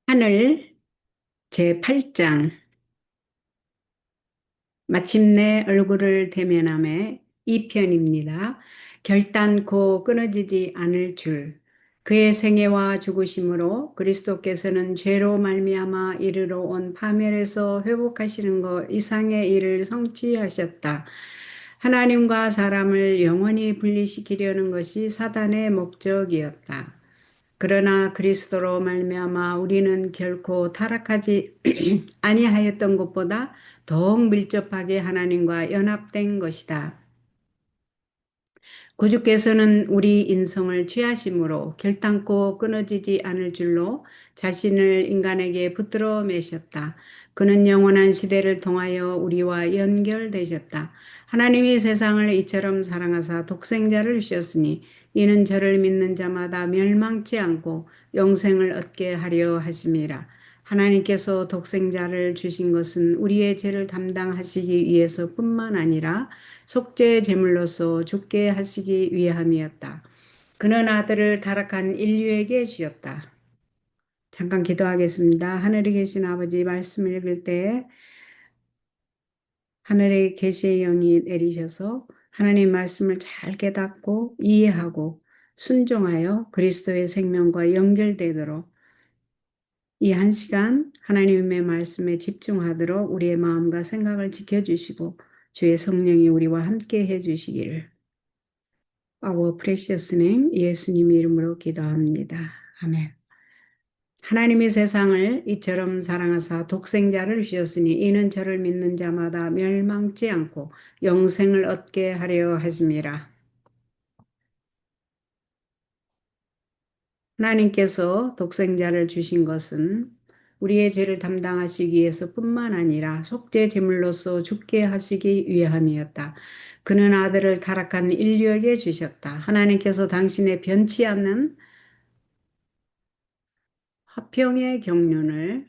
하늘 제8장 마침내 얼굴을 대면함에 2편입니다. 결단코 끊어지지 않을 줄. 그의 생애와 죽으심으로 그리스도께서는 죄로 말미암아 이르러 온 파멸에서 회복하시는 것 이상의 일을 성취하셨다. 하나님과 사람을 영원히 분리시키려는 것이 사단의 목적이었다. 그러나 그리스도로 말미암아 우리는 결코 타락하지 아니하였던 것보다 더욱 밀접하게 하나님과 연합된 것이다. 구주께서는 우리 인성을 취하심으로 결단코 끊어지지 않을 줄로 자신을 인간에게 붙들어 매셨다. 그는 영원한 시대를 통하여 우리와 연결되셨다. 하나님이 세상을 이처럼 사랑하사 독생자를 주셨으니 이는 저를 믿는 자마다 멸망치 않고 영생을 얻게 하려 하심이라. 하나님께서 독생자를 주신 것은 우리의 죄를 담당하시기 위해서뿐만 아니라 속죄 제물로서 죽게 하시기 위함이었다. 그는 아들을 타락한 인류에게 주셨다. 잠깐 기도하겠습니다. 하늘에 계신 아버지 말씀을 읽을 때 하늘에 계시의 영이 내리셔서 하나님 말씀을 잘 깨닫고 이해하고 순종하여 그리스도의 생명과 연결되도록 이 한 시간 하나님의 말씀에 집중하도록 우리의 마음과 생각을 지켜주시고 주의 성령이 우리와 함께 해주시기를 Our precious name, 예수님 이름으로 기도합니다. 아멘. 하나님이 세상을 이처럼 사랑하사 독생자를 주셨으니 이는 저를 믿는 자마다 멸망치 않고 영생을 얻게 하려 하심이라. 하나님께서 독생자를 주신 것은 우리의 죄를 담당하시기 위해서뿐만 아니라 속죄 제물로서 죽게 하시기 위함이었다. 그는 아들을 타락한 인류에게 주셨다. 하나님께서 당신의 변치 않는 화평의 경륜을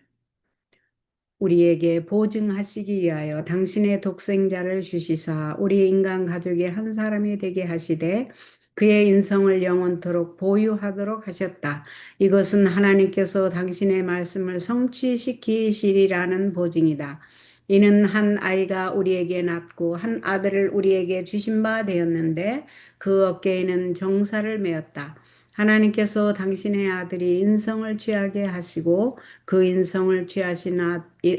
우리에게 보증하시기 위하여 당신의 독생자를 주시사 우리 인간 가족의 한 사람이 되게 하시되 그의 인성을 영원토록 보유하도록 하셨다. 이것은 하나님께서 당신의 말씀을 성취시키시리라는 보증이다. 이는 한 아이가 우리에게 낳고 한 아들을 우리에게 주신 바 되었는데 그 어깨에는 정사를 메었다. 하나님께서 당신의 아들이 인성을 취하게 하시고 그 인성을 취하신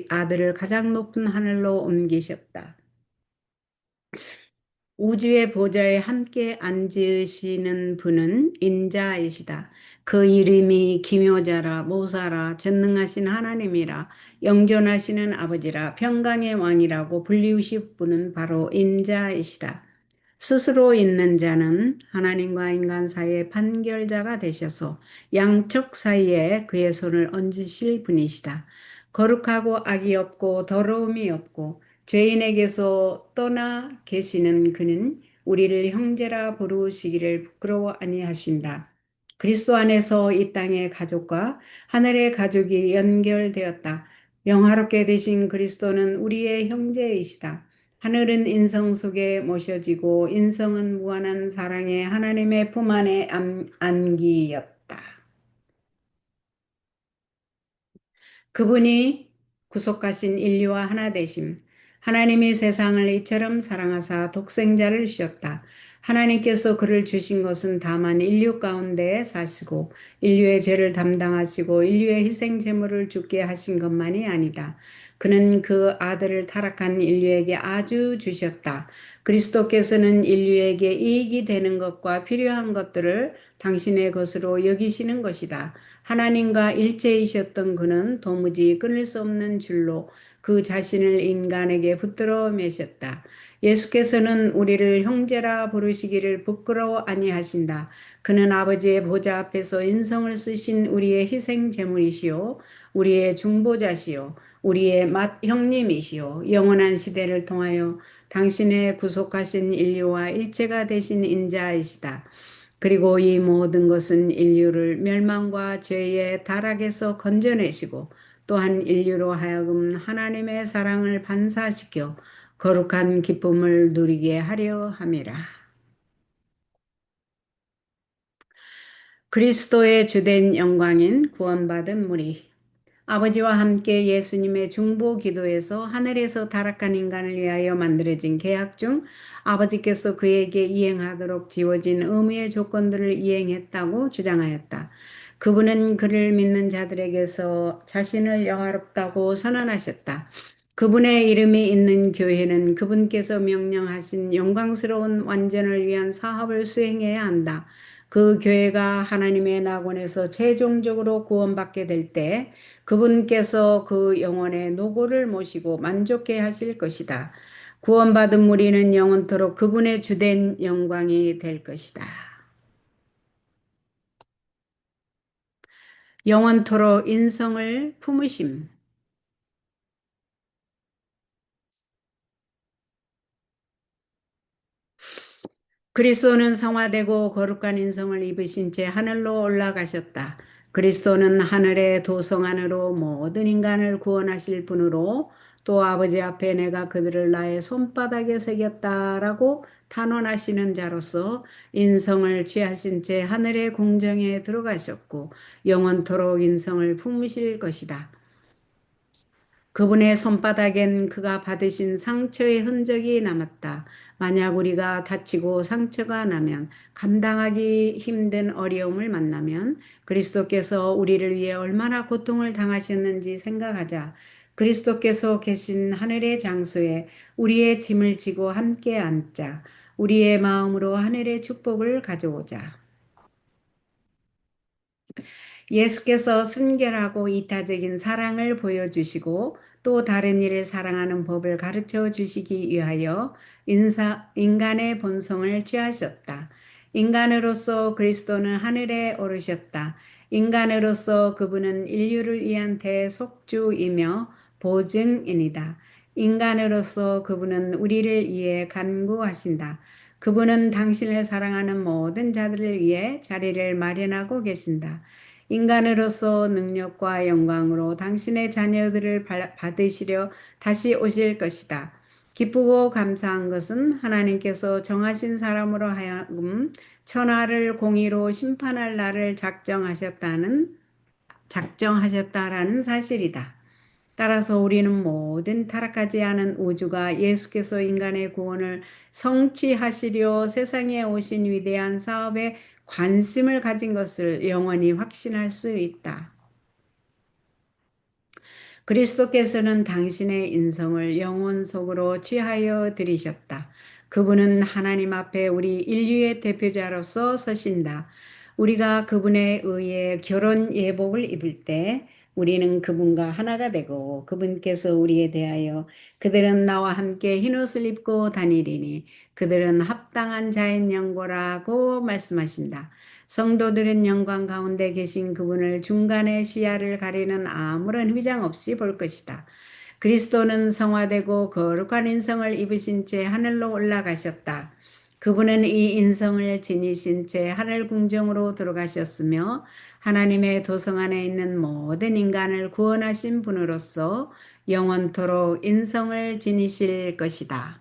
아들을 가장 높은 하늘로 옮기셨다. 우주의 보좌에 함께 앉으시는 분은 인자이시다. 그 이름이 기묘자라 모사라 전능하신 하나님이라 영존하시는 아버지라 평강의 왕이라고 불리우실 분은 바로 인자이시다. 스스로 있는 자는 하나님과 인간 사이의 판결자가 되셔서 양측 사이에 그의 손을 얹으실 분이시다. 거룩하고 악이 없고 더러움이 없고 죄인에게서 떠나 계시는 그는 우리를 형제라 부르시기를 부끄러워 아니하신다. 그리스도 안에서 이 땅의 가족과 하늘의 가족이 연결되었다. 영화롭게 되신 그리스도는 우리의 형제이시다. 하늘은 인성 속에 모셔지고 인성은 무한한 사랑의 하나님의 품 안에 안기였다. 그분이 구속하신 인류와 하나 되심. 하나님이 세상을 이처럼 사랑하사 독생자를 주셨다. 하나님께서 그를 주신 것은 다만 인류 가운데 사시고 인류의 죄를 담당하시고 인류의 희생 제물을 죽게 하신 것만이 아니다. 그는 그 아들을 타락한 인류에게 아주 주셨다. 그리스도께서는 인류에게 이익이 되는 것과 필요한 것들을 당신의 것으로 여기시는 것이다. 하나님과 일체이셨던 그는 도무지 끊을 수 없는 줄로 그 자신을 인간에게 붙들어 매셨다. 예수께서는 우리를 형제라 부르시기를 부끄러워 아니하신다. 그는 아버지의 보좌 앞에서 인성을 쓰신 우리의 희생 제물이시요 우리의 중보자시요 우리의 형님이시요 영원한 시대를 통하여 당신의 구속하신 인류와 일체가 되신 인자이시다. 그리고 이 모든 것은 인류를 멸망과 죄의 타락에서 건져내시고 또한 인류로 하여금 하나님의 사랑을 반사시켜 거룩한 기쁨을 누리게 하려 함이라. 그리스도의 주된 영광인 구원받은 무리. 아버지와 함께 예수님의 중보 기도에서 하늘에서 타락한 인간을 위하여 만들어진 계약 중 아버지께서 그에게 이행하도록 지어진 의무의 조건들을 이행했다고 주장하였다. 그분은 그를 믿는 자들에게서 자신을 영화롭다고 선언하셨다. 그분의 이름이 있는 교회는 그분께서 명령하신 영광스러운 완전을 위한 사업을 수행해야 한다. 그 교회가 하나님의 낙원에서 최종적으로 구원받게 될 때 그분께서 그 영혼의 노고를 모시고 만족해 하실 것이다. 구원받은 무리는 영원토록 그분의 주된 영광이 될 것이다. 영원토록 인성을 품으심. 그리스도는 성화되고 거룩한 인성을 입으신 채 하늘로 올라가셨다. 그리스도는 하늘의 도성 안으로 모든 인간을 구원하실 분으로 또 아버지 앞에 내가 그들을 나의 손바닥에 새겼다라고 탄원하시는 자로서 인성을 취하신 채 하늘의 궁정에 들어가셨고 영원토록 인성을 품으실 것이다. 그분의 손바닥엔 그가 받으신 상처의 흔적이 남았다. 만약 우리가 다치고 상처가 나면 감당하기 힘든 어려움을 만나면 그리스도께서 우리를 위해 얼마나 고통을 당하셨는지 생각하자. 그리스도께서 계신 하늘의 장소에 우리의 짐을 지고 함께 앉자. 우리의 마음으로 하늘의 축복을 가져오자. 예수께서 순결하고 이타적인 사랑을 보여주시고 또 다른 이를 사랑하는 법을 가르쳐 주시기 위하여 인간의 본성을 취하셨다. 인간으로서 그리스도는 하늘에 오르셨다. 인간으로서 그분은 인류를 위한 대속주이며 보증인이다. 인간으로서 그분은 우리를 위해 간구하신다. 그분은 당신을 사랑하는 모든 자들을 위해 자리를 마련하고 계신다. 인간으로서 능력과 영광으로 당신의 자녀들을 받으시려 다시 오실 것이다. 기쁘고 감사한 것은 하나님께서 정하신 사람으로 하여금 천하를 공의로 심판할 날을 작정하셨다라는 사실이다. 따라서 우리는 모든 타락하지 않은 우주가 예수께서 인간의 구원을 성취하시려 세상에 오신 위대한 사업에 관심을 가진 것을 영원히 확신할 수 있다. 그리스도께서는 당신의 인성을 영혼 속으로 취하여 들이셨다. 그분은 하나님 앞에 우리 인류의 대표자로서 서신다. 우리가 그분에 의해 결혼 예복을 입을 때 우리는 그분과 하나가 되고 그분께서 우리에 대하여 그들은 나와 함께 흰옷을 입고 다니리니 그들은 합당한 자인 영고라고 말씀하신다. 성도들은 영광 가운데 계신 그분을 중간에 시야를 가리는 아무런 휘장 없이 볼 것이다. 그리스도는 성화되고 거룩한 인성을 입으신 채 하늘로 올라가셨다. 그분은 이 인성을 지니신 채 하늘 궁정으로 들어가셨으며 하나님의 도성 안에 있는 모든 인간을 구원하신 분으로서 영원토록 인성을 지니실 것이다.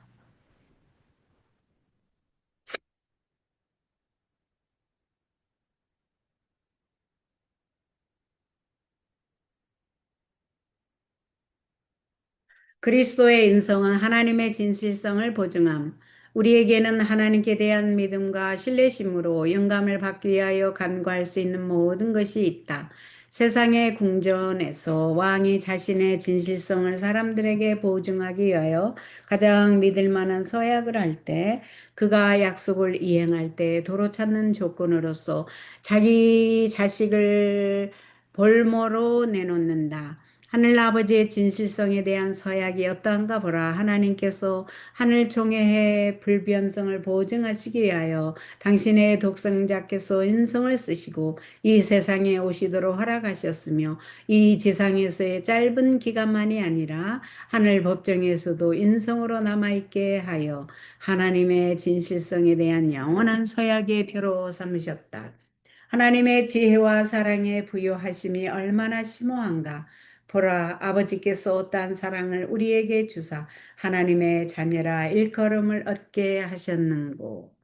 그리스도의 인성은 하나님의 진실성을 보증함. 우리에게는 하나님께 대한 믿음과 신뢰심으로 영감을 받기 위하여 간구할 수 있는 모든 것이 있다. 세상의 궁전에서 왕이 자신의 진실성을 사람들에게 보증하기 위하여 가장 믿을 만한 서약을 할 때, 그가 약속을 이행할 때 도로 찾는 조건으로서 자기 자식을 볼모로 내놓는다. 하늘아버지의 진실성에 대한 서약이 어떠한가 보라. 하나님께서 하늘 총회의 불변성을 보증하시기 위하여 당신의 독생자께서 인성을 쓰시고 이 세상에 오시도록 허락하셨으며 이 지상에서의 짧은 기간만이 아니라 하늘 법정에서도 인성으로 남아있게 하여 하나님의 진실성에 대한 영원한 서약의 표로 삼으셨다. 하나님의 지혜와 사랑의 부요하심이 얼마나 심오한가. 보라, 아버지께서 어떠한 사랑을 우리에게 주사 하나님의 자녀라 일컬음을 얻게 하셨는고.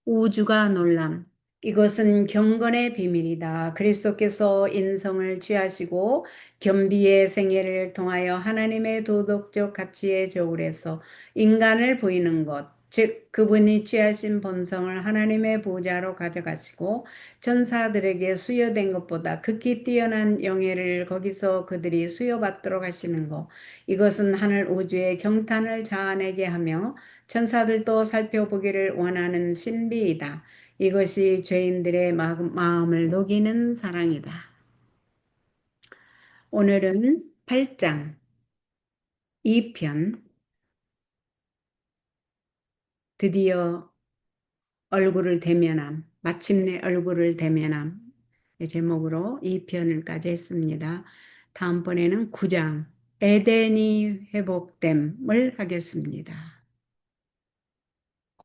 우주가 놀람. 이것은 경건의 비밀이다. 그리스도께서 인성을 취하시고 겸비의 생애를 통하여 하나님의 도덕적 가치에 저울해서 인간을 보이는 것, 즉 그분이 취하신 본성을 하나님의 보좌로 가져가시고 천사들에게 수여된 것보다 극히 뛰어난 영예를 거기서 그들이 수여받도록 하시는 것. 이것은 하늘 우주의 경탄을 자아내게 하며 천사들도 살펴보기를 원하는 신비이다. 이것이 죄인들의 마음을 녹이는 사랑이다. 오늘은 8장 2편 드디어 얼굴을 대면함, 마침내 얼굴을 대면함 제목으로 2편을까지 했습니다. 다음번에는 9장 에덴이 회복됨을 하겠습니다.